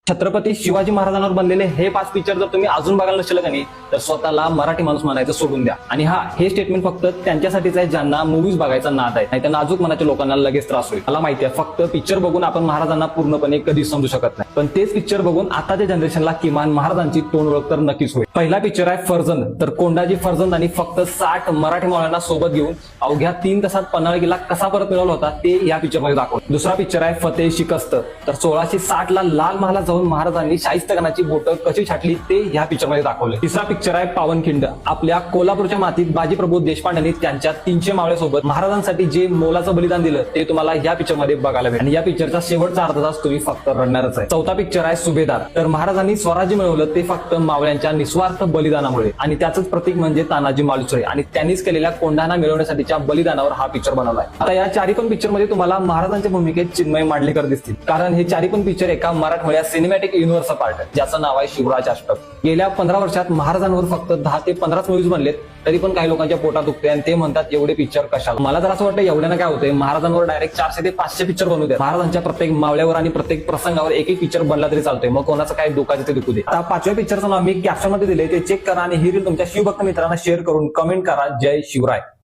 छत्रपती शिवाजी महाराजांवर बनलेले हे 5 पिक्चर जर तुम्ही अजून बघायला नसेल का नाही तर स्वतःला मराठी माणूस म्हणायचं सोडून द्या. आणि हे स्टेटमेंट फक्त त्यांच्यासाठीच आहे ज्यांना मूवीज बघायचा नाद आहे, नाही तर नाजूक मनाच्या लोकांना लगेच त्रास होईल. मला माहिती आहे फक्त पिक्चर बघून आपण महाराजांना पूर्णपणे कधीच समजू शकत नाही, पण तेच पिक्चर बघून आताच्या जनरेशनला किमान महाराजांची तोंड ओळख तर नक्कीच होईल. पहिला पिक्चर आहे फर्जंद. तर कोंडाजी फर्जंदांनी फक्त 60 मराठी मावळ्यांना सोबत घेऊन अवघ्या 3 तासात पन्हाळा किल्ला कसा परत मिळवला होता ते या पिक्चर मध्ये दाखवलं. दुसरा पिक्चर आहे फतेह शिकस्त. तर 1660 ला लाल महालात जाऊन महाराजांनी शाहिस्तेखानाची बोटं कशी छाटली ते या पिक्चर मध्ये दाखवले. तिसरा पिक्चर आहे पावनखिंड. आपल्या कोल्हापूरच्या मातीत बाजीप्रभू देशपांडेंनी त्यांच्या 300 मावळ्यासोबत महाराजांसाठी जे मोलाचं बलिदान दिलं ते तुम्हाला या पिक्चर मध्ये बघायला मिळेल. आणि या पिक्चरचा शेवटचा अर्धा तास तुम्ही फक्त रडणारच आहे. चौथा पिक्चर आहे सुभेदार. तर महाराजांनी स्वराज्य मिळवलं ते फक्त मावळ्यांच्या निस्वार्थ बलिदानामुळे, आणि त्याचंच प्रतीक म्हणजे तानाजी मालुसरे आणि त्यांनीच केलेल्या कोंढाणा मिळवण्यासाठीच्या बलिदानावर हा पिक्चर बनवलाय. आता या चारी पण पिक्चर मध्ये तुम्हाला महाराजांच्या भूमिकेत चिन्मय मांडलेकर दिसतील, कारण हे चारी पण पिक्चर एका मराठमोळ्या सिनेमॅटिक युनिव्हर्सचा पार्ट आहे ज्याचं नाव आहे शिवराज अष्टक. गेल्या 15 वर्षात महाराजांवर फक्त 10 ते 15 मूवीज बनलेत, तरी पण काही लोकांच्या पोटात दुखते आणि ते म्हणतात एवढे पिक्चर कशाला. मला तर असं वाटतं एवढ्यानं काय होतंय, महाराजांवर डायरेक्ट 400 ते 500 पिक्चर बनवू द्या. महाराजांच्या प्रत्येक मावळ्यावर आणि प्रत्येक प्रसंगावर एक पिक्चर बनला तरी चालतोय, मग कोणाचं काय दुखायचं ते दुखू दे. आता 5व्या पिक्चरचं नाव मी कॅप्शन मध्ये दिले, ते चेक करा आणि ही रील तुमच्या शिवभक्त मित्रांना शेअर करून कमेंट करा जय शिवराय.